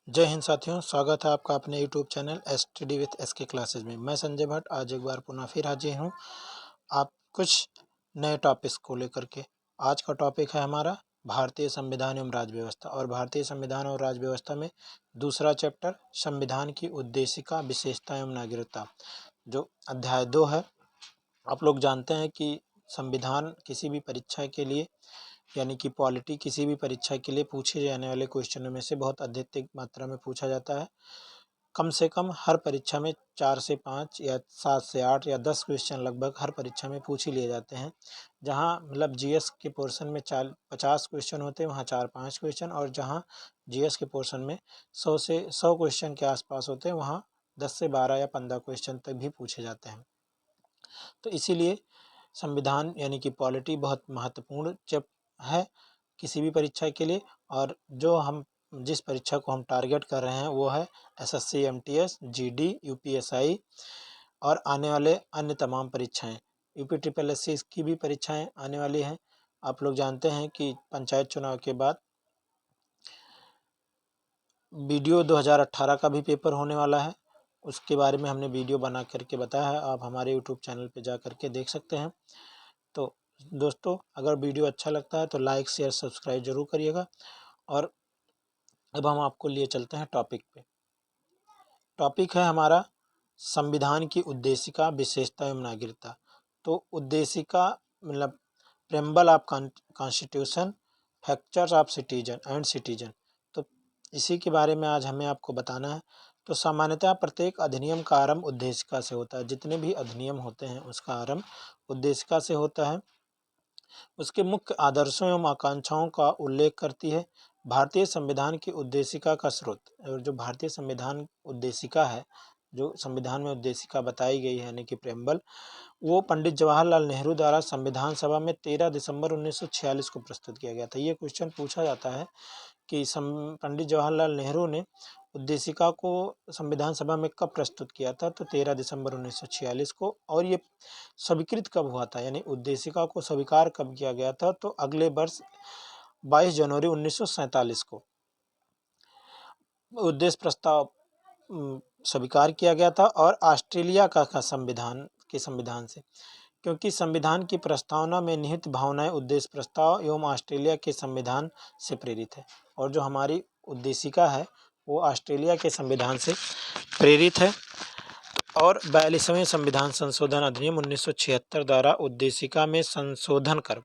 जय हिंद साथियों, स्वागत है आपका अपने YouTube channel study with SK classes में। मैं संजय भट्ट आज एक बार पुनः फिर हाजिर हूँ आप कुछ नए टॉपिक्स को लेकर के। आज का टॉपिक है हमारा भारतीय संविधान एवं राज्य व्यवस्था, और भारतीय संविधान और राज्य व्यवस्था में दूसरा चैप्टर संविधान की उद्देशिका, विशेषता एवं नागरिकता, जो अध्याय 2 है। आप लोग जानते हैं कि संविधान किसी भी परीक्षा के लिए यानी कि पॉलिटी किसी भी परीक्षा के लिए पूछे जाने वाले क्वेश्चनों में से बहुत अत्यधिक मात्रा में पूछा जाता है। कम से कम हर परीक्षा में 4 से 5 या 7 से 8 या 10 क्वेश्चन लगभग हर परीक्षा में पूछ ही लिए जाते हैं। जहां मतलब जीएस के पोर्शन में 50 क्वेश्चन होते हैं, वहां 4-5 क्वेश्चन, और जहां जीएस के पोर्शन में 100 क्वेश्चन के आसपास होते हैं, वहां 10 से 12 या 15 क्वेश्चन तक भी पूछे जाते हैं। तो इसीलिए संविधान यानी कि पॉलिटी बहुत महत्वपूर्ण जब है किसी भी परीक्षा के लिए। और जिस परीक्षा को हम टारगेट कर रहे हैं वो है एसएससी, एमटीएस, जीडी, यूपीएसआई और आने वाले अन्य तमाम परीक्षाएं। यूपी ट्रिपल एससी की भी परीक्षाएं आने वाली हैं। आप लोग जानते हैं कि पंचायत चुनाव के बाद वीडियो 2018 का भी पेपर होने वाला है। उसके बारे में हमने वीडियो बना करके बताया है, आप हमारे यूट्यूब चैनल पे जा करके देख सकते हैं। तो दोस्तों, अगर वीडियो अच्छा लगता है तो लाइक, शेयर, सब्सक्राइब जरूर करिएगा। और अब हम आपको लिए चलते हैं टॉपिक पे। टॉपिक है हमारा संविधान की उद्देशिका, विशेषता एवं नागरिकता। तो उद्देशिका मतलब preamble of constitution, features of citizen and citizen. तो इसी के बारे में आज हमें आपको बताना है। तो सामान्यतः प्रत्येक अधिनियम का आरंभ उद्देशिका से होता है। जितने भी अधिनियम होते हैं उसका आरंभ उद्देशिका से होता है। उसके मुख्य आदर्शों एवं आकांक्षाओं का उल्लेख करती है। भारतीय संविधान की उद्देशिका का स्रोत, और जो भारतीय संविधान उद्देशिका है, जो संविधान में उद्देशिका बताई गई है यानी कि प्रेम्बल, वो पंडित जवाहरलाल नेहरू द्वारा संविधान सभा में 13 दिसंबर 1946 को प्रस्तुत किया गया था। ये क्वेश्चन पूछा जाता है कि पंडित जवाहरलाल नेहरू ने उद्देशिका को संविधान सभा में कब प्रस्तुत किया था। तो 13 दिसंबर 1946 को। और ये स्वीकृत कब हुआ था, यानी उद्देशिका को स्वीकार कब किया गया था, तो अगले वर्ष 22 जनवरी 1947 को उद्देश्य प्रस्ताव स्वीकार किया गया था। और ऑस्ट्रेलिया का संविधान से, क्योंकि संविधान की प्रस्तावना में निहित भावनाएं उद्देश्य प्रस्ताव एवं ऑस्ट्रेलिया के संविधान से प्रेरित है। और जो हमारी उद्देशिका है वो ऑस्ट्रेलिया के संविधान से प्रेरित है। और 42वें संविधान संशोधन अधिनियम 1976 द्वारा उद्देशिका में संशोधन कर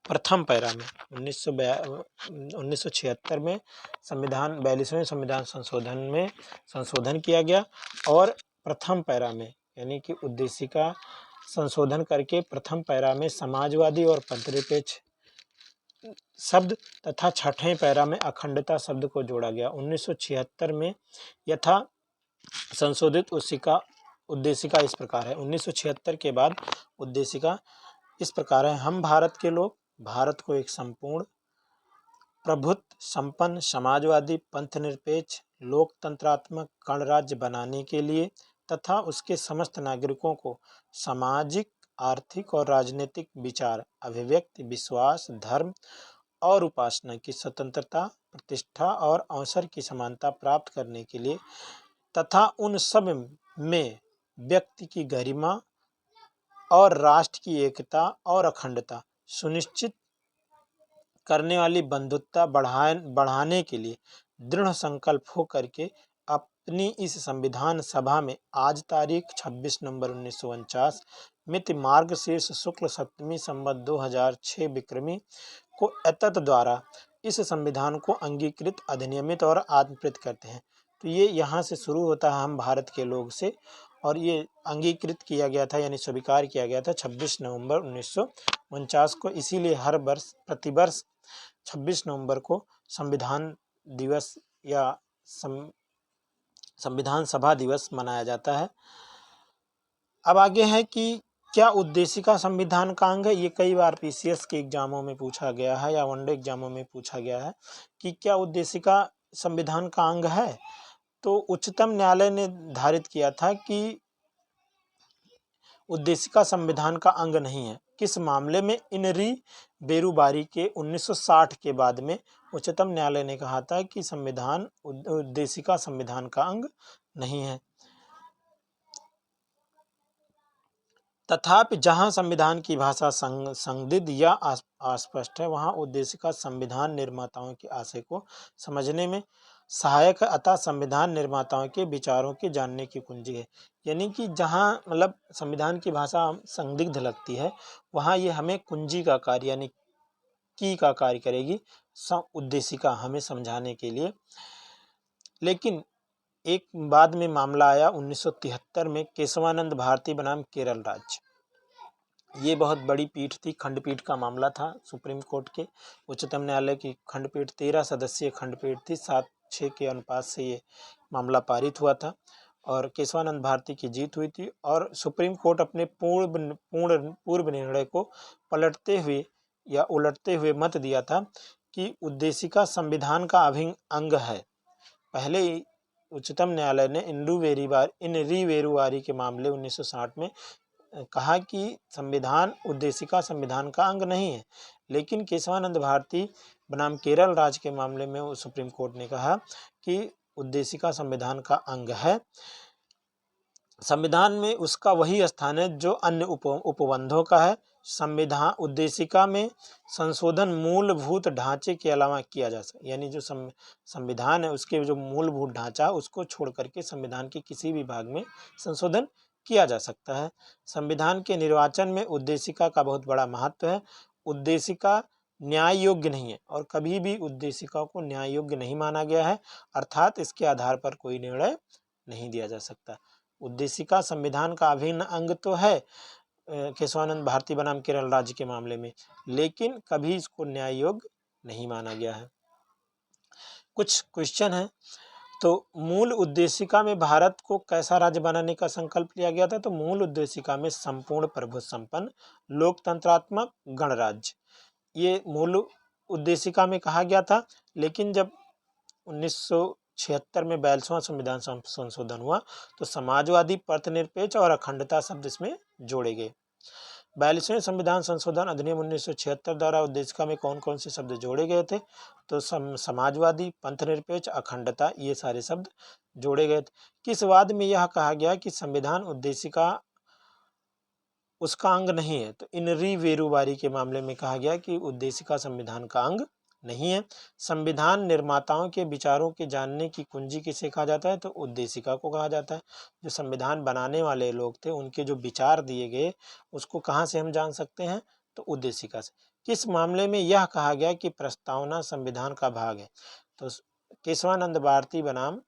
प्रथम पैरा में 1976 में 42वें संविधान संशोधन में संशोधन किया गया। और प्रथम पैरा में यानी कि उद्देशिका संशोधन करके प्रथम पैरा में समाजवादी और पथनिरपेक्ष शब्द तथा छठवें पैरा में अखंडता शब्द को जोड़ा गया। 1976 में यथा संशोधित उद्देशिका इस प्रकार है। 1976 के बाद उद्देशिका इस प्रकार है। हम भारत के लोग भारत को एक संपूर्ण, प्रभुत्व संपन्न, समाजवादी, पंथनिरपेक्ष, लोकतंत्रात्मक गणराज्य बनाने के लिए तथा उसके समस्त नागरिकों को सामाजिक, आर्थिक और राजनीतिक विचार, अभिव्यक्ति, विश्वास, धर्म और उपासना की स्वतंत्रता, प्रतिष्ठा और अवसर की समानता प्राप्त करने के लिए तथा उन सब में व्यक्ति की गरिमा और राष्ट्र की एकता और अखंडता सुनिश्चित करने वाली बंधुत्व बढ़ाने के लिए दृढ़ संकल्प हो करके अपनी इस संविधान सभा में आज तारीख 26 नवंबर 1949 मिति मार्गशीर्ष शुक्ल सप्तमी संवत 2006 विक्रमी को एतत् द्वारा इस संविधान को अंगीकृत, अधिनियमित और आत्मप्रत करते हैं। तो ये यहाँ से शुरू होता है हम भारत के लोग से, और ये अंगीकृत किया गया था यानी स्वीकार किया गया था 26 नवंबर 1949 को। इसीलिए हर वर्ष प्रतिवर्ष 26 नवंबर को संविधान दिवस या संविधान सभा दिवस मनाया जाता है। अब आगे है कि क्या उद्देशिका संविधान का अंग है। ये कई बार पीसीएस के एग्जामों में पूछा गया है या वनडे एग्जामों में पूछा गया है कि क्या उद्देशिका संविधान का अंग है। तो उच्चतम न्यायालय ने निर्धारित किया था कि उद्देशिका संविधान का अंग नहीं है। किस मामले में? इनरी बेरुबारी के 1960 के बाद में उच्चतम न्यायालय ने कहा था कि संविधान उद्देशिका संविधान का अंग नहीं है। तथापि जहां संविधान की भाषा संदिग्ध या अस्पष्ट है, वहां उद्देशिका संविधान निर्माताओं के आशय को समझने में सहायक है, अतः संविधान निर्माताओं के विचारों के जानने की कुंजी है। यानी कि जहां मतलब संविधान की भाषा संदिग्ध लगती है, वहां ये हमें कुंजी का कार्य यानी की का कार्य करेगी, उद्देशिका हमें समझाने के लिए। लेकिन एक बाद में मामला आया 1973 में, केशवानंद भारती बनाम केरल राज्य। ये बहुत बड़ी पीठ थी, खंडपीठ का मामला था सुप्रीम कोर्ट के। उच्चतम न्यायालय की खंडपीठ 13 सदस्यीय खंडपीठ थी, 7-6 के अनुपात से ये मामला पारित हुआ था और केशवानंद भारती की जीत हुई थी। और सुप्रीम कोर्ट अपने पूर्व निर्णय को पलटते हुए या उलटते हुए मत दिया था कि उद्देशिका संविधान का अभिन्न अंग है। पहले ही उच्चतम न्यायालय ने इनरी वेरुवारी के मामले 1960 में कहा कि संविधान उद्देशिका संविधान का अंग नहीं है, लेकिन केशवानंद भारती बनाम केरल राज्य के मामले में सुप्रीम कोर्ट ने कहा कि उद्देशिका संविधान का अंग है। संविधान में उसका वही स्थान है जो अन्य उपबंधों का है। संविधान उद्देशिका में संशोधन मूलभूत ढांचे के अलावा किया जा सकता, यानी जो संविधान है उसके जो मूलभूत ढांचा उसको छोड़ करके संविधान के किसी भी भाग में संशोधन किया जा सकता है। संविधान के निर्वाचन में उद्देशिका का बहुत बड़ा महत्व है। उद्देशिका न्याय योग्य नहीं है और कभी भी उद्देशिका को न्याय योग्य नहीं माना गया है, अर्थात इसके आधार पर कोई निर्णय नहीं दिया जा सकता। उद्देशिका संविधान का अभिन्न अंग तो है केशवानंद भारती बनाम केरल राज्य के मामले में, लेकिन कभी इसको न्याय योग्य नहीं माना गया है। कुछ क्वेश्चन है। तो मूल उद्देशिका में भारत को कैसा राज्य बनाने का संकल्प लिया गया था? तो मूल उद्देशिका में संपूर्ण प्रभुत्व संपन्न लोकतंत्रात्मक गणराज्य, ये मूल उद्देशिका में कहा गया था। लेकिन जब 1976 में 42वां संविधान संशोधन हुआ तो समाजवादी, पथनिरपेक्ष और अखंडता शब्द इसमें जोड़े गए। 42वें संविधान संशोधन अधिनियम 1976 द्वारा उद्देशिका में कौन कौन से शब्द जोड़े गए थे? तो समाजवादी, पंथनिरपेक्ष, अखंडता, ये सारे शब्द जोड़े गए थे। किस वाद में यह कहा गया कि संविधान उद्देशिका उसका अंग नहीं है? तो इनरी वेरुवारी के मामले में कहा गया कि उद्देशिका संविधान का अंग नहीं है। संविधान निर्माताओं के विचारों के जानने की कुंजी किसे कहा जाता है? तो उद्देशिका को कहा जाता है। जो संविधान बनाने वाले लोग थे उनके जो विचार दिए गए उसको कहाँ से हम जान सकते हैं? तो उद्देशिका से। किस मामले में यह कहा गया कि प्रस्तावना संविधान का भाग है? तो केशवानंद भारती बनाम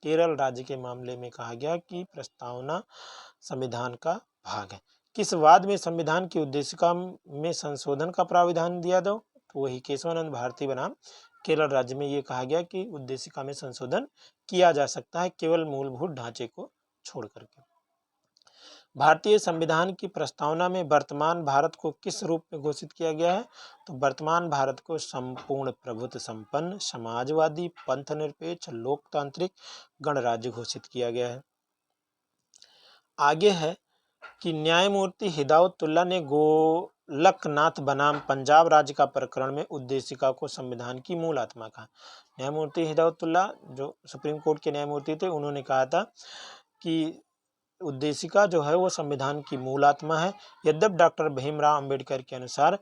केरल राज्य के मामले में कहा गया कि प्रस्तावना संविधान का भाग है। किस वाद में संविधान की उद्देशिका में संशोधन का प्राविधान दिया दो? तो वही केशवानंद भारती बनाम केरल राज्य में ये कहा गया कि उद्देशिका में संशोधन किया जा सकता है केवल मूलभूत ढांचे को छोड़ करके। भारतीय संविधान की प्रस्तावना में वर्तमान भारत को किस रूप में घोषित किया गया है? तो वर्तमान भारत को संपूर्ण प्रभुत्व संपन्न समाजवादी, पंथनिरपेक्ष, लोकतांत्रिक गणराज्य घोषित किया गया है। आगे है कि न्यायमूर्ति हिदायतुल्लाह ने गोलकनाथ बनाम पंजाब राज्य का प्रकरण में उद्देशिका को संविधान की मूल आत्मा कहा। न्यायमूर्ति हिदायतुल्लाह जो सुप्रीम कोर्ट के न्यायमूर्ति थे, उन्होंने कहा था कि उद्देशिका जो है वो संविधान की मूल आत्मा है। यद्यपि डॉक्टर भीमराव अंबेडकर के अनुसार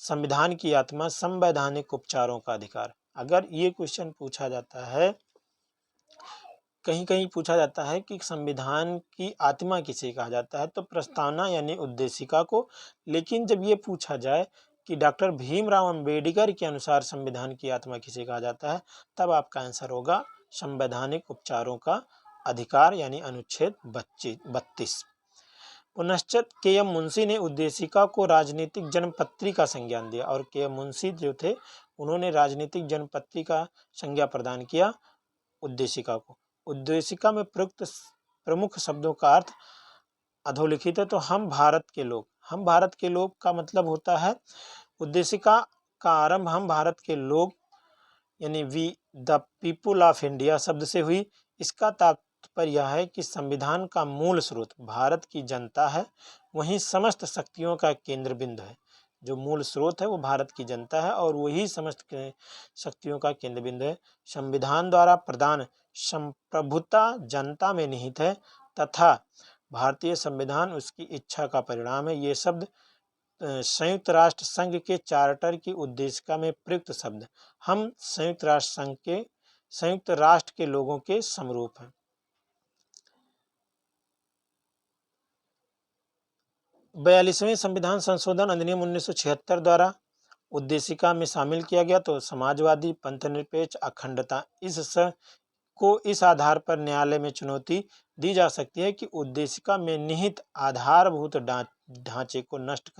संविधान की आत्मा संवैधानिक उपचारों का अधिकार। अगर ये क्वेश्चन पूछा जाता है, कहीं कहीं पूछा जाता है कि संविधान की आत्मा किसे कहा जाता है, तो प्रस्तावना यानी उद्देशिका को। लेकिन जब ये पूछा जाए कि डॉक्टर भीमराव अंबेडकर के अनुसार संविधान की आत्मा किसे कहा जाता है, तब आपका आंसर होगा संवैधानिक उपचारों का अधिकार यानी अनुच्छेद 32। पुनश्च के.एम. मुंशी ने उद्देशिका को राजनीतिक जन्मपत्री का संज्ञान दिया और के.एम. मुंशी जो थे उन्होंने राजनीतिक जन्मपत्री का संज्ञा प्रदान किया उद्देशिका को। उद्देशिका में प्रयुक्त प्रमुख शब्दों का अर्थ अधोलिखित है। तो हम भारत के लोग का मतलब होता है, उद्देशिका का आरंभ हम भारत के लोग यानी we the people of India शब्द से हुई। इसका तात्पर्य यह है कि संविधान का मूल स्रोत भारत की जनता है, वहीं समस्त शक्तियों का केंद्र बिंदु है। जो मूल स्रोत है वो भारत की जनता है और वही समस्त शक्तियों का केंद्र बिंदु है। संविधान द्वारा प्रदान संप्रभुता जनता में निहित है तथा भारतीय संविधान उसकी इच्छा का परिणाम है। ये शब्द संयुक्त राष्ट्र संघ के चार्टर की उद्देशिका में प्रयुक्त शब्द। हम संयुक्त राष्ट्र के लोगों के समरूप हैं। 42वें संविधान संशोधन अधिनियम 1976 द्वारा उद्देशिका में शामिल किया गया। तो समाजवादी, पंथनिरपेक्ष, अखंडता को इस आधार पर न्यायालय में चुनौती दी जा सकती है कि उद्देशिका में निहित आधारभूत ढांचे को नष्ट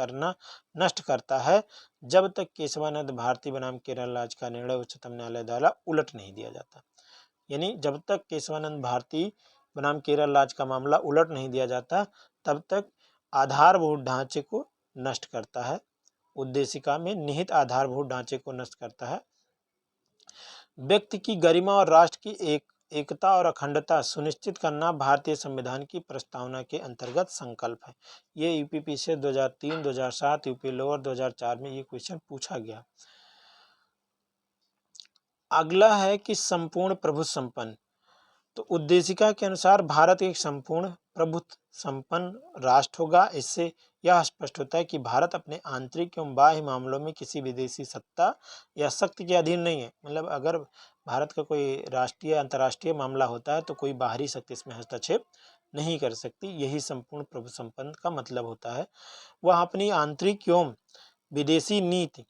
करता है जब तक केशवानंद भारती बनाम केरल राज्य का निर्णय उच्चतम न्यायालय द्वारा उलट नहीं दिया जाता। यानी जब तक केशवानंद भारती बनाम केरल राज्य का मामला उलट नहीं दिया जाता तब तक आधारभूत ढांचे को नष्ट करता है, उद्देशिका में निहित आधारभूत ढांचे को नष्ट करता है। व्यक्ति की गरिमा और राष्ट्र की एकता और अखंडता सुनिश्चित करना भारतीय संविधान की प्रस्तावना के अंतर्गत संकल्प है। ये यूपी से 2003, 2007, यूपी लोअर 2004 में ये क्वेश्चन पूछा गया। अगला है कि संपूर्ण प्रभुत्व संपन्न। तो उद्देशिका के अनुसार भारत एक संपूर्ण प्रभुत्व संपन्न राष्ट्र होगा। इससे यह स्पष्ट होता है कि भारत अपने आंतरिक एवं बाह्य मामलों में किसी विदेशी सत्ता या शक्ति के अधीन नहीं है। मतलब अगर भारत का कोई राष्ट्रीय अंतर्राष्ट्रीय मामला होता है तो कोई बाहरी शक्ति इसमें हस्तक्षेप नहीं कर सकती। यही संपूर्ण प्रभुत्व संपन्न का मतलब होता है। वह अपनी आंतरिक एवं विदेशी नीति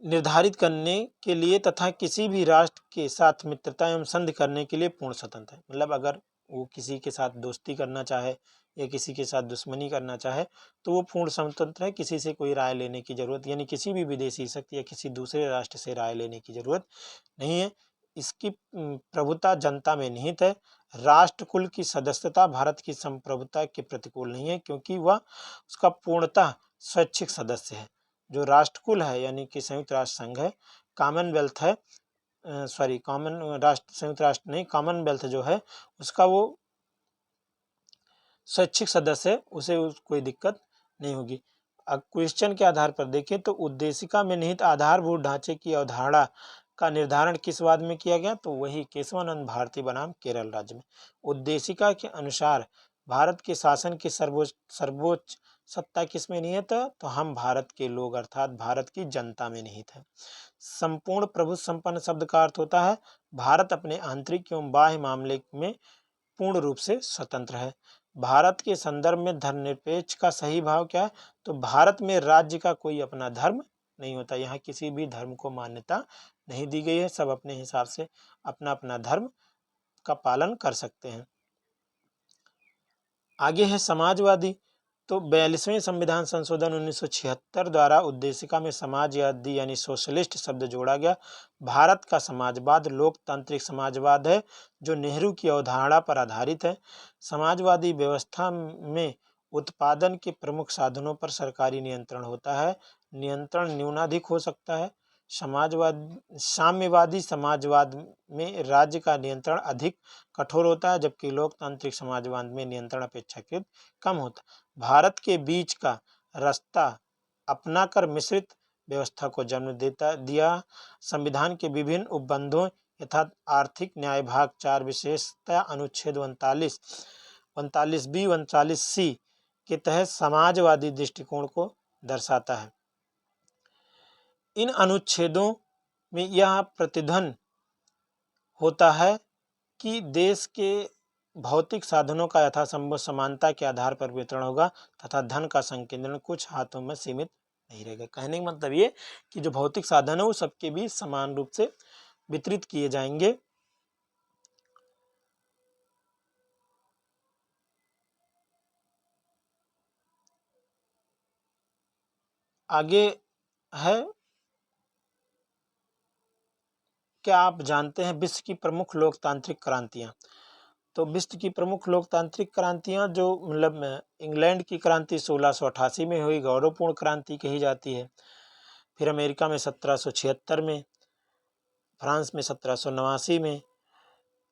निर्धारित करने के लिए तथा किसी भी राष्ट्र के साथ मित्रता एवं संधि करने के लिए पूर्ण स्वतंत्र है। मतलब अगर वो किसी के साथ दोस्ती करना चाहे या किसी के साथ दुश्मनी करना चाहे तो वो पूर्ण स्वतंत्र है, किसी से कोई राय लेने की जरूरत यानी किसी भी विदेशी शक्ति या किसी दूसरे राष्ट्र से राय लेने की जरूरत नहीं है। इसकी प्रभुता जनता में निहित है। राष्ट्रकुल की सदस्यता भारत की संप्रभुता के प्रतिकूल नहीं है क्योंकि वह उसका पूर्णतः स्वैच्छिक सदस्य है। जो राष्ट्रकुल है यानी कि संयुक्त राष्ट्र संघ है, कॉमनवेल्थ है, संयुक्त राष्ट्र नहीं, कॉमनवेल्थ जो है उसका वो स्वैच्छिक सदस्य है, उसे कोई दिक्कत नहीं होगी। अब क्वेश्चन के आधार पर देखें तो उद्देशिका में निहित आधारभूत ढांचे की अवधारणा का निर्धारण किस वाद में किया गया? तो वही केशवानंद भारती बनाम केरल राज्य में। उद्देशिका के अनुसार भारत के शासन की सर्वोच्च सत्ता किस में निहित है? तो हम भारत के लोग अर्थात भारत की जनता में निहित है। संपूर्ण प्रभुत्व संपन्न शब्द का अर्थ होता है भारत अपने आंतरिक एवं बाह्य मामले में पूर्ण रूप से स्वतंत्र है। भारत के संदर्भ में धर्मनिरपेक्ष का सही भाव क्या है? तो भारत में राज्य का कोई अपना धर्म नहीं होता। यहाँ किसी भी धर्म को मान्यता नहीं दी गई है। सब अपने हिसाब से अपना अपना धर्म का पालन कर सकते हैं। आगे है समाजवादी। तो 42वें संविधान संशोधन 1976 द्वारा उद्देशिका में समाजवादी यानी सोशलिस्ट शब्द जोड़ा गया। भारत का समाजवाद लोकतांत्रिक समाजवाद है जो नेहरू की अवधारणा पर आधारित है। समाजवादी व्यवस्था में उत्पादन के प्रमुख साधनों पर सरकारी नियंत्रण होता है। नियंत्रण न्यूनाधिक हो सकता है। साम्यवादी समाजवाद में राज्य का नियंत्रण अधिक कठोर होता है जबकि लोकतांत्रिक समाजवाद में नियंत्रण अपेक्षाकृत कम होता है। भारत के बीच का रास्ता अपनाकर मिश्रित व्यवस्था को जन्म दिया। संविधान के विभिन्न उपबंधों यथा आर्थिक न्याय भाग 4 विशेषतः अनुच्छेद 39, 39B, 39C के तहत समाजवादी दृष्टिकोण को दर्शाता है। इन अनुच्छेदों में यह प्रतिबंध होता है कि देश के भौतिक साधनों का यथासंभव समानता के आधार पर वितरण होगा तथा धन का संकेंद्रण कुछ हाथों में सीमित नहीं रहेगा। कहने का मतलब ये कि जो भौतिक साधन है वो सबके बीच समान रूप से वितरित किए जाएंगे। आगे है, क्या आप जानते हैं विश्व की प्रमुख लोकतांत्रिक क्रांतियां? तो विश्व की प्रमुख लोकतांत्रिक क्रांतियां जो मतलब इंग्लैंड की क्रांति 1688 में हुई, गौरवपूर्ण क्रांति कही जाती है। फिर अमेरिका में 1776 में, फ्रांस में 1789 में,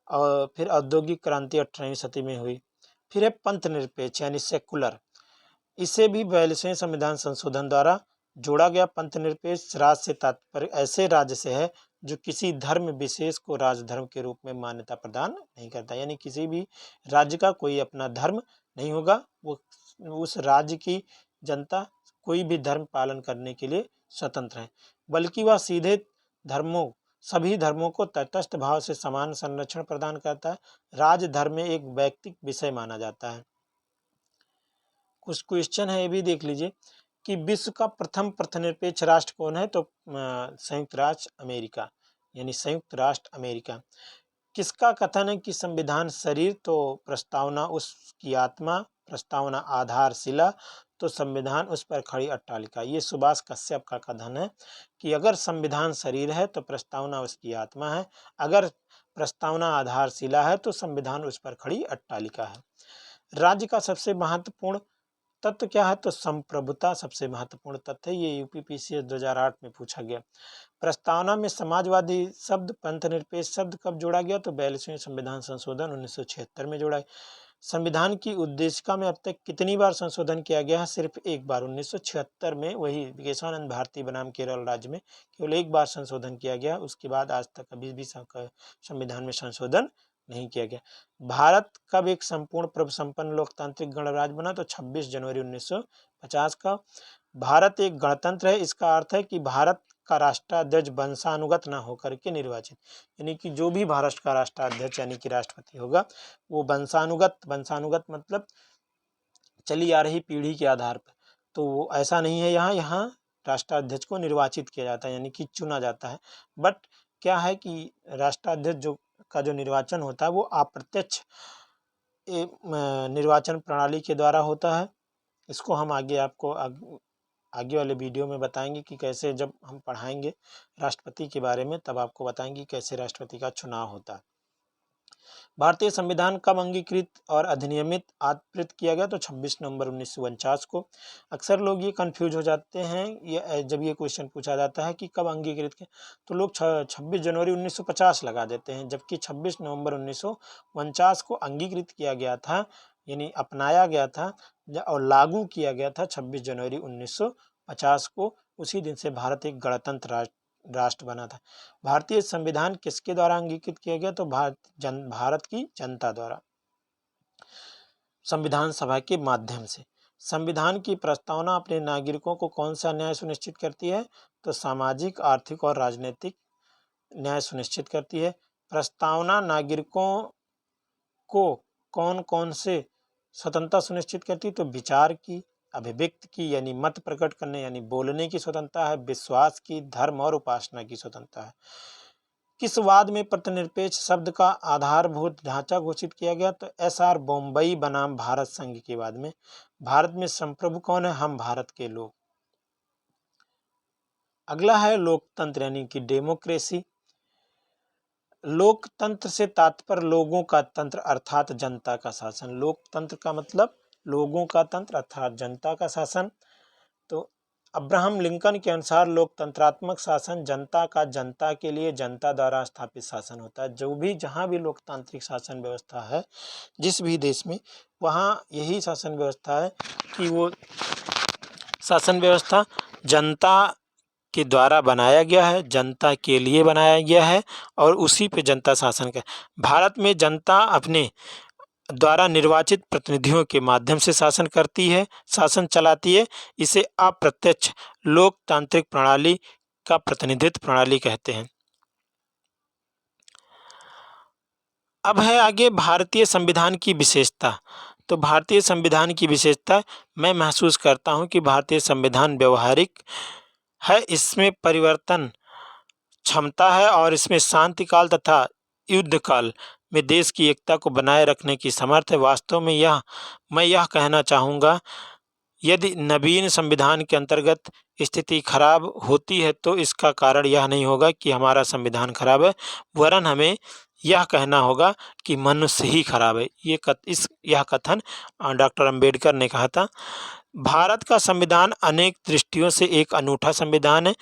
और फिर औद्योगिक क्रांति 18वीं सदी में हुई। फिर है पंथ निरपेक्ष यानी सेकुलर। इसे भी 42वें संविधान संशोधन द्वारा जोड़ा गया। पंथनिरपेक्ष राज से तात्पर्य ऐसे राज्य से है जो किसी धर्म विशेष को राजधर्म के रूप में मान्यता प्रदान नहीं करता, यानी किसी भी राज्य का कोई अपना धर्म नहीं होगा, वो उस राज्य की जनता कोई भी धर्म पालन करने के लिए स्वतंत्र है, बल्कि वह सीधे सभी धर्मों को तटस्थ भाव से समान संरक्षण प्रदान करता है। राजधर्म में एक वैयक्तिक विषय माना जाता है। कुछ क्वेश्चन है, ये भी देख लीजिए कि विश्व का प्रथम पथनिरपेक्ष राष्ट्र कौन है, तो संयुक्त राष्ट्र अमेरिका, यानी संयुक्त राष्ट्र अमेरिका। किसका कथन है कि संविधान शरीर तो प्रस्तावना उसकी आत्मा, प्रस्तावना आधारशिला तो संविधान उस पर खड़ी अट्टालिका। ये सुभाष कश्यप का कथन है कि अगर संविधान शरीर है तो प्रस्तावना उसकी आत्मा है, अगर प्रस्तावना आधारशिला है तो संविधान उस पर खड़ी अट्टालिका है। राज्य का सबसे महत्वपूर्ण तत्व क्या है, तो संप्रभुता सबसे महत्वपूर्ण तथ्य है। ये यूपीपीसीएस 2008 में पूछा गया। प्रस्तावना में समाजवादी शब्द, पंथनिरपेक्ष शब्द कब जोड़ा गया, तो 42वें संविधान संशोधन 1976 में जोड़ा है। संविधान की उद्देशिका में अब तक कितनी बार संशोधन किया गया है, सिर्फ एक बार, 1976 में, वही केशवानंद भारती बनाम केरल राज्य में केवल एक बार संशोधन किया गया। उसके बाद आज तक कभी भी संविधान में संशोधन नहीं किया गया। भारत कब एक संपूर्ण प्रभु संपन्न लोकतांत्रिक गणराज्य बना, तो 26 जनवरी 1950 का। भारत एक गणतंत्र है, इसका अर्थ है कि भारत का राष्ट्राध्यक्ष वंशानुगत न होकर के निर्वाचित, यानी कि जो भी भारत का राष्ट्राध्यक्ष यानी कि राष्ट्रपति होगा वो वंशानुगत मतलब चली आ रही पीढ़ी के आधार पर, तो वो ऐसा नहीं है। यहाँ राष्ट्राध्यक्ष को निर्वाचित किया जाता है, यानी कि चुना जाता है। बट क्या है कि राष्ट्राध्यक्ष जो निर्वाचन होता है वो अप्रत्यक्ष निर्वाचन प्रणाली के द्वारा होता है। इसको हम आगे वाले वीडियो में बताएंगे कि कैसे, जब हम पढ़ाएंगे राष्ट्रपति के बारे में तब आपको बताएंगे कैसे राष्ट्रपति का चुनाव होता है। भारतीय संविधान कब अंगीकृत और अधिनियमित आत्मकृत किया गया, तो 26 नवंबर 1949 को। अक्सर लोग ये कंफ्यूज हो जाते हैं जब ये क्वेश्चन पूछा जाता है कि कब अंगीकृत किया, तो लोग 26 जनवरी 1950 लगा देते हैं, जबकि 26 नवंबर 1949 को अंगीकृत किया गया था, यानी अपनाया गया था और लागू किया गया था 26 जनवरी 1950 को। उसी दिन से भारत एक गणतंत्र राष्ट्र बना था। भारतीय संविधान किसके द्वारा अंगीकृत किया गया, तो भारत की जनता द्वारा, संविधान सभा के माध्यम से। संविधान की प्रस्तावना अपने नागरिकों को कौन सा न्याय सुनिश्चित करती है, तो सामाजिक, आर्थिक और राजनीतिक न्याय सुनिश्चित करती है। प्रस्तावना नागरिकों को कौन कौन से स्वतंत्रता सुनिश्चित करती है, तो विचार की, अभिव्यक्ति की यानी मत प्रकट करने यानी बोलने की स्वतंत्रता है, विश्वास की, धर्म और उपासना की स्वतंत्रता है। किस वाद में प्रतिनिरपेक्ष शब्द का आधारभूत ढांचा घोषित किया गया, तो SR बॉम्बई बनाम भारत संघ के बाद में। भारत में संप्रभु कौन है, हम भारत के लोग। अगला है लोकतंत्र यानी कि डेमोक्रेसी। लोकतंत्र से तात्पर्य लोगों का तंत्र अर्थात जनता का शासन। लोकतंत्र का मतलब लोगों का तंत्र अर्थात जनता का शासन। तो अब्राहम लिंकन के अनुसार लोकतंत्रात्मक शासन जनता का, जनता के लिए, जनता द्वारा स्थापित शासन होता है। जो भी जहाँ भी लोकतांत्रिक शासन व्यवस्था है जिस भी देश में, वहाँ यही शासन व्यवस्था है कि वो शासन व्यवस्था जनता के द्वारा बनाया गया है, जनता के लिए बनाया गया है और उसी पे जनता शासन का। भारत में जनता अपने द्वारा निर्वाचित प्रतिनिधियों के माध्यम से शासन करती है, शासन चलाती है। इसे अप्रत्यक्ष लोकतांत्रिक प्रणाली का प्रतिनिधित्व प्रणाली कहते हैं। अब है आगे भारतीय संविधान की विशेषता। तो भारतीय संविधान की विशेषता, मैं महसूस करता हूं कि भारतीय संविधान व्यवहारिक है, इसमें परिवर्तन क्षमता है और इसमें शांति काल तथा युद्ध काल में देश की एकता को बनाए रखने की समर्थ है। वास्तव में मैं यह कहना चाहूँगा, यदि नवीन संविधान के अंतर्गत स्थिति खराब होती है तो इसका कारण यह नहीं होगा कि हमारा संविधान खराब है, वरन हमें यह कहना होगा कि मनुष्य ही खराब है। यह कथन डॉक्टर अंबेडकर ने कहा था। भारत का संविधान अनेक दृष्टियों से एक अनूठा संविधान है।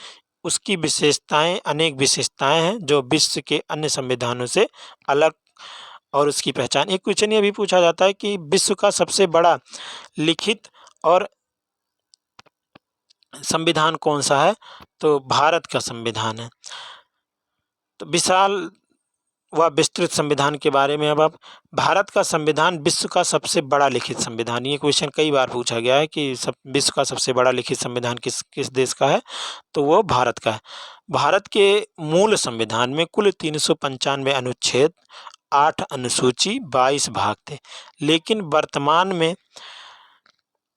उसकी अनेक विशेषताएं हैं जो विश्व के अन्य संविधानों से अलग, और उसकी पहचान। एक क्वेश्चन ये भी पूछा जाता है कि विश्व का सबसे बड़ा लिखित और संविधान कौन सा है? तो भारत का संविधान है। तो विशाल व विस्तृत संविधान के बारे में अब आप, भारत का संविधान विश्व का सबसे बड़ा लिखित संविधान। ये क्वेश्चन कई बार पूछा गया है कि विश्व का सबसे बड़ा लिखित संविधान किस किस देश का है, तो वो भारत का है। भारत के मूल संविधान में कुल 395 अनुच्छेद, 8 अनुसूची, 22 भाग थे। लेकिन वर्तमान में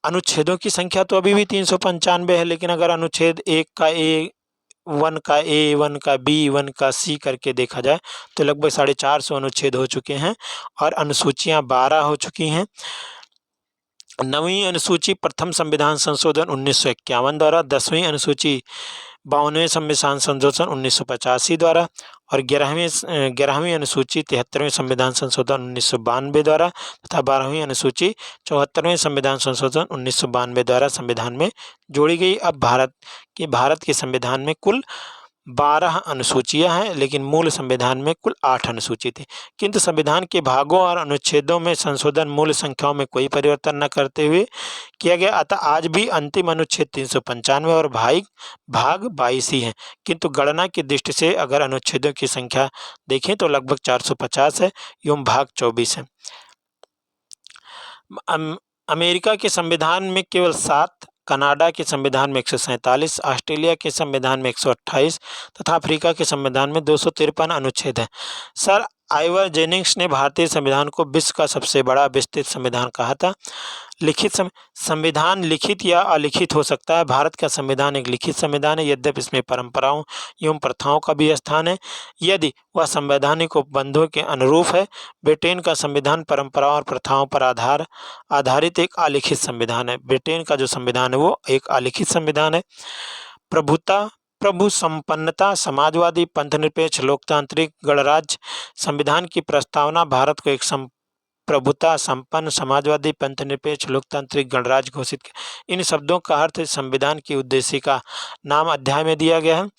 अनुच्छेदों की संख्या तो अभी भी 395 है, लेकिन अगर अनुच्छेद 1 का वन का ए, वन का बी, वन का सी करके देखा जाए तो लगभग 450 अनुच्छेद हो चुके हैं और अनुसूचियां 12 हो चुकी हैं। 9वीं अनुसूची प्रथम संविधान संशोधन 1951 द्वारा, 10वीं अनुसूची 52वें संविधान संशोधन 1985 द्वारा और 11वीं अनुसूची 73वें संविधान संशोधन 1992 द्वारा तथा 12वीं अनुसूची 74वें संविधान संशोधन 1992 द्वारा संविधान में जोड़ी गई। अब भारत के संविधान में कुल 12 अनुसूचियां हैं, लेकिन मूल संविधान में कुल 8 अनुसूची थी। किंतु संविधान के भागों और अनुच्छेदों में संशोधन मूल संख्याओं में कोई परिवर्तन न करते हुए किया गया, अतः आज भी अंतिम अनुच्छेद 395 और भाग 22 ही हैं। किंतु गणना की दृष्टि से अगर अनुच्छेदों की संख्या देखें तो लगभग 450 है एवं भाग 24 है। अमेरिका के संविधान में केवल 7, कनाडा के संविधान में 147, ऑस्ट्रेलिया के संविधान में 128 तथा अफ्रीका के संविधान में 253 अनुच्छेद हैं। सर आइवर जेनिंग्स ने भारतीय संविधान को विश्व का सबसे बड़ा विस्तृत संविधान कहा था। संविधान लिखित या अलिखित हो सकता है। भारत का संविधान एक लिखित संविधान है, यद्यपि इसमें परंपराओं एवं प्रथाओं का भी स्थान है, यदि वह संवैधानिक उपबंधों के अनुरूप है। ब्रिटेन का संविधान परंपराओं और प्रथाओं पर आधारित एक अलिखित संविधान है। ब्रिटेन का जो संविधान है वो एक अलिखित संविधान है। प्रभु संपन्नता, समाजवादी, पंथनिरपेक्ष, लोकतांत्रिक, गणराज्य संविधान की प्रस्तावना भारत को एक प्रभुता संपन्न, समाजवादी, पंथनिरपेक्ष, लोकतांत्रिक, गणराज्य घोषित। इन शब्दों का अर्थ संविधान की उद्देशिका नाम अध्याय में दिया गया है।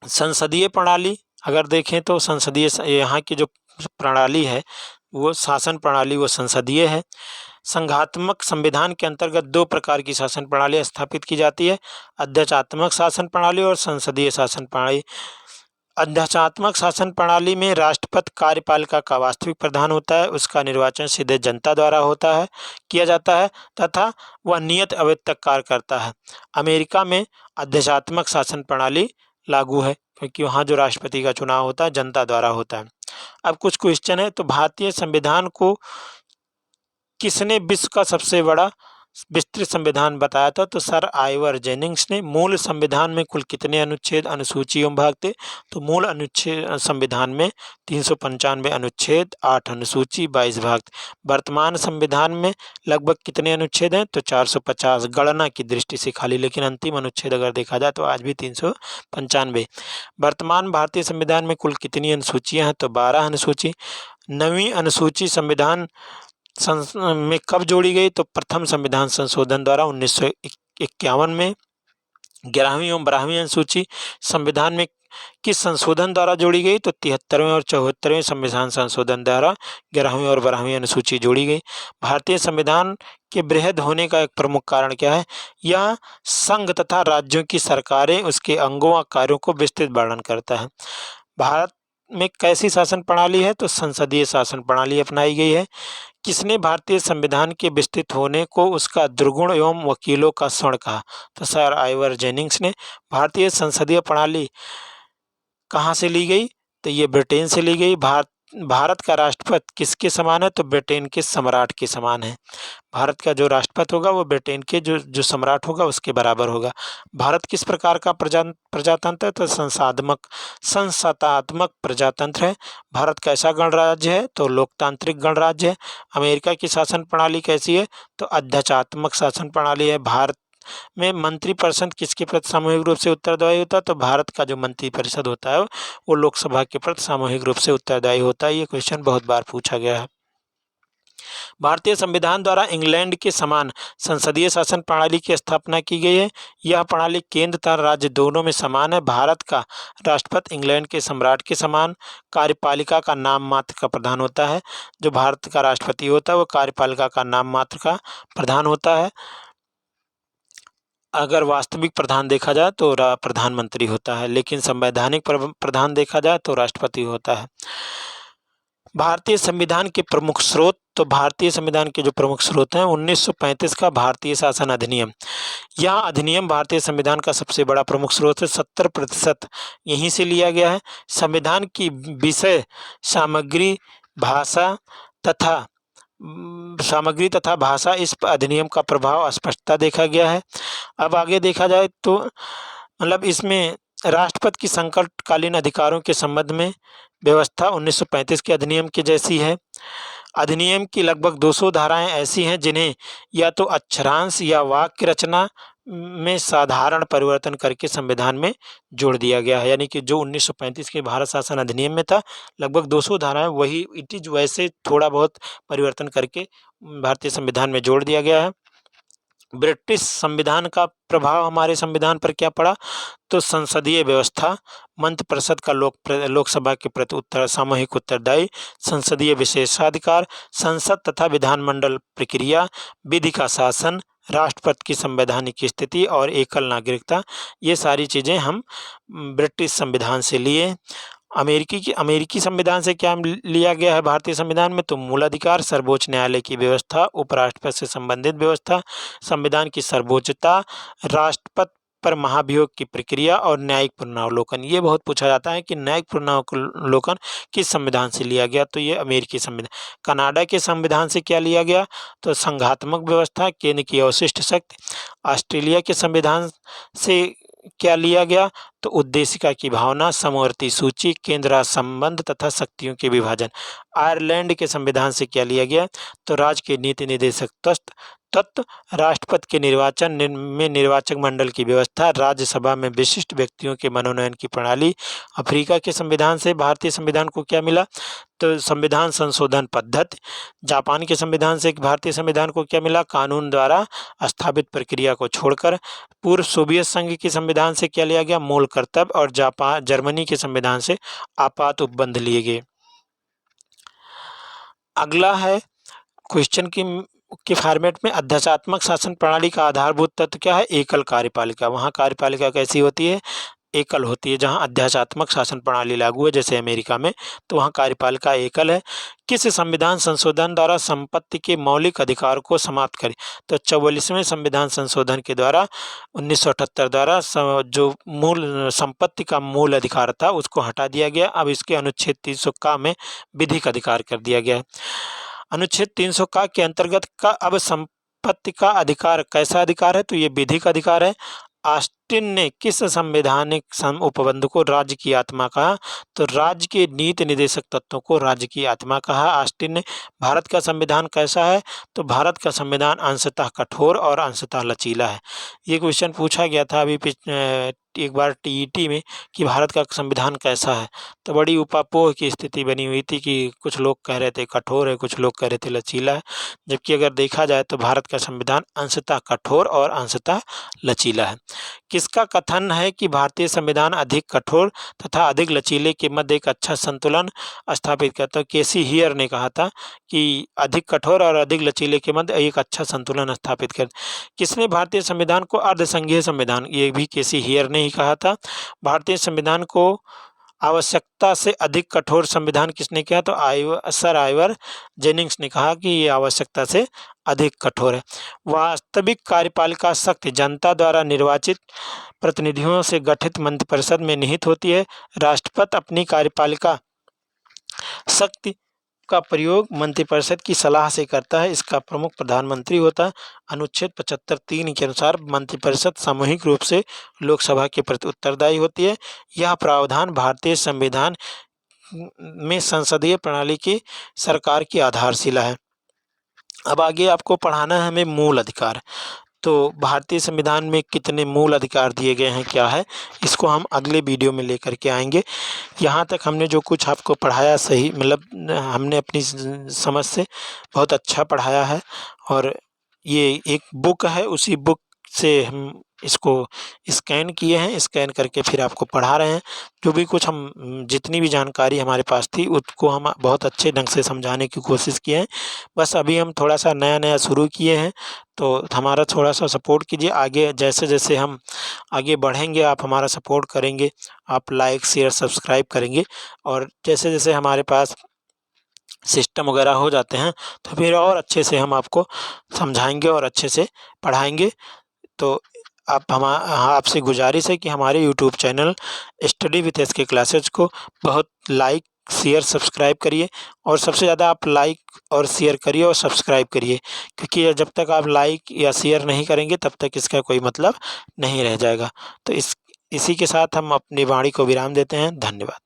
संसदीय प्रणाली अगर देखें तो संसदीय यहाँ की जो प्रणाली है वो शासन प्रणाली वो संसदीय है। संघात्मक संविधान के अंतर्गत 2 प्रकार की शासन प्रणाली स्थापित की जाती है, अध्यक्षात्मक शासन प्रणाली और संसदीय शासन प्रणाली। अध्यक्षात्मक शासन प्रणाली में राष्ट्रपति कार्यपालिका का वास्तविक प्रधान होता है, उसका निर्वाचन सीधे जनता द्वारा किया जाता है तथा वह नियत अवधि तक कार्य करता है। अमेरिका में अध्यक्षात्मक शासन प्रणाली लागू है क्योंकि वहाँ जो राष्ट्रपति का चुनाव होता है जनता द्वारा होता है। अब कुछ क्वेश्चन है, तो भारतीय संविधान को किसने विश्व का सबसे बड़ा विस्तृत संविधान बताया था? तो सर आइवर जेनिंग्स ने। मूल संविधान में कुल कितने अनुच्छेद, अनुसूची एवं भाग थे? तो मूल संविधान में 395 अनुच्छेद, 8 अनुसूची, 22 भाग थे। वर्तमान संविधान में लगभग कितने अनुच्छेद हैं? तो 450 गणना की दृष्टि से खाली, लेकिन अंतिम अनुच्छेद अगर देखा जाए तो आज भी 395। वर्तमान भारतीय संविधान में कुल कितनी अनुसूचियां हैं? तो 12 अनुसूची। 9वीं अनुसूची संविधान में कब जोड़ी गई? तो प्रथम संविधान संशोधन द्वारा 1951 में। 11वीं एवं 12वीं अनुसूची संविधान में किस संशोधन द्वारा जोड़ी गई? तो 73वें और 74वें संविधान संशोधन द्वारा 11वीं और 12वीं अनुसूची जोड़ी गई। भारतीय संविधान के बृहद होने का एक प्रमुख कारण क्या है? यह संघ तथा राज्यों की सरकारें उसके अंगों और कार्यों को विस्तृत वर्णन करता है। भारत में कैसी शासन प्रणाली है? तो संसदीय शासन प्रणाली अपनाई गई है। किसने भारतीय संविधान के विस्तृत होने को उसका दुर्गुण एवं वकीलों का स्वर्ण कहा? तो सर आइवर जेनिंग्स ने। भारतीय संसदीय प्रणाली कहाँ से ली गई? तो ये ब्रिटेन से ली गई। भारत का राष्ट्रपति किसके समान है? तो ब्रिटेन के सम्राट के समान है। भारत का जो राष्ट्रपति होगा वो ब्रिटेन के जो सम्राट होगा उसके बराबर होगा। भारत किस प्रकार का प्रजातंत्र है? तो संसदात्मक प्रजातंत्र है। भारत कैसा गणराज्य है? तो लोकतांत्रिक गणराज्य है। अमेरिका की शासन प्रणाली कैसी है? तो अध्यक्षात्मक शासन प्रणाली है। भारत में मंत्री परिषद किसके प्रति सामूहिक रूप से उत्तरदायी होता है? तो भारत का जो मंत्री परिषद होता है वो लोकसभा के प्रति सामूहिक रूप से उत्तरदायी होता है। ये क्वेश्चन बहुत बार पूछा गया है। भारतीय संविधान द्वारा इंग्लैंड के समान संसदीय शासन प्रणाली की स्थापना की गई है। यह प्रणाली केंद्र तथा राज्य दोनों में समान है। भारत का राष्ट्रपति इंग्लैंड के सम्राट के समान कार्यपालिका का नाम मात्र का प्रधान होता है। जो भारत का राष्ट्रपति होता है वो कार्यपालिका का नाम मात्र का प्रधान होता है। अगर वास्तविक प्रधान देखा जाए तो प्रधानमंत्री होता है, लेकिन संवैधानिक प्रधान देखा जाए तो राष्ट्रपति होता है। भारतीय संविधान के प्रमुख स्रोत, तो भारतीय संविधान के जो प्रमुख स्रोत हैं 1935 का भारतीय शासन अधिनियम। यह अधिनियम भारतीय संविधान का सबसे बड़ा प्रमुख स्रोत है, 70% यहीं से लिया गया है। संविधान की विषय सामग्री भाषा तथा भाषा इस अधिनियम का प्रभाव स्पष्टता देखा गया है। अब आगे देखा जाए तो मतलब इसमें राष्ट्रपति की संकटकालीन अधिकारों के संबंध में व्यवस्था 1935 के अधिनियम की जैसी है। अधिनियम की लगभग 200 धाराएं ऐसी हैं जिन्हें या तो अक्षरांश या वाक्य रचना में साधारण परिवर्तन करके संविधान में जोड़ दिया गया है। यानी कि जो 1935 के भारत शासन अधिनियम में था, लगभग 200 धाराएं वही इट इज वैसे थोड़ा बहुत परिवर्तन करके भारतीय संविधान में जोड़ दिया गया है। ब्रिटिश संविधान का प्रभाव हमारे संविधान पर क्या पड़ा, तो संसदीय व्यवस्था, मंत्रिपरिषद का लोकसभा के प्रति सामूहिक उत्तरदायी, संसदीय विशेषाधिकार, संसद तथा विधानमंडल प्रक्रिया, विधि का शासन, राष्ट्रपति की संवैधानिक स्थिति और एकल नागरिकता, ये सारी चीज़ें हम ब्रिटिश संविधान से लिए। अमेरिकी संविधान से क्या लिया गया है भारतीय संविधान में, तो मूल अधिकार, सर्वोच्च न्यायालय की व्यवस्था, उपराष्ट्रपति से संबंधित व्यवस्था, संविधान की सर्वोच्चता, राष्ट्रपति पर महाभियोग की प्रक्रिया और न्यायिक पुनरावलोकन। ये बहुत पूछा जाता है कि न्यायिक पुनरावलोकन किस संविधान से लिया गया, तो ये अमेरिकी संविधान। कनाडा के संविधान से क्या लिया गया, तो संघात्मक व्यवस्था, केंद्र की अवशिष्ट शक्ति। ऑस्ट्रेलिया के संविधान से क्या लिया गया, तो उद्देशिका की भावना, समवर्ती सूची, केंद्र राज्य संबंध तथा शक्तियों के विभाजन। आयरलैंड के संविधान से क्या लिया गया, तो राज्य के नीति निर्देशक तत्व, राष्ट्रपति के निर्वाचन में निर्वाचक मंडल की व्यवस्था, राज्यसभा में विशिष्ट व्यक्तियों के मनोनयन की प्रणाली। अफ्रीका के संविधान से भारतीय संविधान को क्या मिला, तो संविधान संशोधन पद्धति। जापान के संविधान से भारतीय संविधान को क्या मिला, कानून द्वारा स्थापित प्रक्रिया को छोड़कर। पूर्व सोवियत संघ के संविधान से क्या लिया गया, मूल कर्तव्य। और जर्मनी के संविधान से आपात उपबंध लिए गए। अगला है क्वेश्चन के फॉर्मेट में, अध्यक्षात्मक शासन प्रणाली का आधारभूत तत्व क्या है, एकल कार्यपालिका। वहाँ कार्यपालिका कैसी होती है, एकल होती है। जहाँ अध्यात्मक शासन प्रणाली लागू है जैसे अमेरिका में, तो वहाँ कार्यपालिका एकल है। किस संविधान संशोधन द्वारा संपत्ति के मौलिक अधिकार को समाप्त करें, तो 44वें संविधान संशोधन के द्वारा 1978 द्वारा जो मूल संपत्ति का मूल अधिकार था उसको हटा दिया गया। अब इसके अनुच्छेद 300 में विधिक अधिकार कर दिया गया है। अनुच्छेद 300 के अंतर्गत का अब संपत्ति का अधिकार कैसा अधिकार है, तो ये विधिक अधिकार है। ऑस्टिन ने किस संवैधानिक उपबंध को राज्य की आत्मा कहा, तो राज्य के नीति निर्देशक तत्वों को राज्य की आत्मा कहा ऑस्टिन ने। भारत का संविधान कैसा है, तो भारत का संविधान अंशतः कठोर और अंशतः लचीला है। ये क्वेश्चन पूछा गया था अभी एक बार टीईटी में कि भारत का संविधान कैसा है, तो बड़ी उपापोह की स्थिति बनी हुई थी कि कुछ लोग कह रहे थे कठोर है, कुछ लोग कह रहे थे लचीला है। जबकि अगर देखा जाए तो भारत का संविधान अंशतः कठोर और अंशतः लचीला है। किसका कथन है कि भारतीय संविधान अधिक कठोर तथा अधिक लचीले के मध्य एक अच्छा संतुलन स्थापित करता है। केसी हियर ने कहा था कि अधिक कठोर और अधिक लचीले के मध्य एक अच्छा संतुलन स्थापित कर। किसने भारतीय संविधान को अर्धसंघीय संविधान, ये भी केसी हियर ने ही कहा था। भारतीय संविधान को आवश्यकता से अधिक कठोर संविधान किसने किया, तो सर आइवर जेनिंग्स ने कहा कि ये आवश्यकता से अधिक कठोर है। वास्तविक कार्यपालिका शक्ति जनता द्वारा निर्वाचित प्रतिनिधियों से गठित मंत्रिपरिषद में निहित होती है। राष्ट्रपति अपनी कार्यपालिका शक्ति का प्रयोग मंत्रिपरिषद की सलाह से करता है। इसका प्रमुख प्रधानमंत्री होता है। अनुच्छेद 75(3) के अनुसार मंत्रिपरिषद सामूहिक रूप से लोकसभा के प्रति उत्तरदायी होती है। यह प्रावधान भारतीय संविधान में संसदीय प्रणाली की सरकार की आधारशिला है। अब आगे आपको पढ़ाना है हमें मूल अधिकार। तो भारतीय संविधान में कितने मूल अधिकार दिए गए हैं क्या है, इसको हम अगले वीडियो में लेकर के आएंगे। यहाँ तक हमने जो कुछ आपको पढ़ाया सही मतलब हमने अपनी समझ से बहुत अच्छा पढ़ाया है। और ये एक बुक है, उसी बुक से हम इसको स्कैन किए हैं, स्कैन करके फिर आपको पढ़ा रहे हैं। जो भी कुछ हम जितनी भी जानकारी हमारे पास थी उसको हम बहुत अच्छे ढंग से समझाने की कोशिश किए हैं। बस अभी हम थोड़ा-सा नया-नया शुरू किए हैं, तो हमारा थोड़ा-सा सपोर्ट कीजिए। आगे जैसे-जैसे हम आगे बढ़ेंगे, आप हमारा सपोर्ट करेंगे, आप लाइक, शेयर, सब्सक्राइब करेंगे और जैसे-जैसे हमारे पास सिस्टम वगैरह हो जाते हैं, तो फिर और अच्छे से हम आपको समझाएँगे और अच्छे से पढ़ाएँगे। तो आपसे गुज़ारिश है कि हमारे YouTube channel study with SK classes को बहुत लाइक, शेयर, सब्सक्राइब करिए और सबसे ज़्यादा आप लाइक और शेयर करिए और सब्सक्राइब करिए, क्योंकि जब तक आप लाइक या शेयर नहीं करेंगे तब तक इसका कोई मतलब नहीं रह जाएगा। तो इसी के साथ हम अपनी वाणी को विराम देते हैं। धन्यवाद।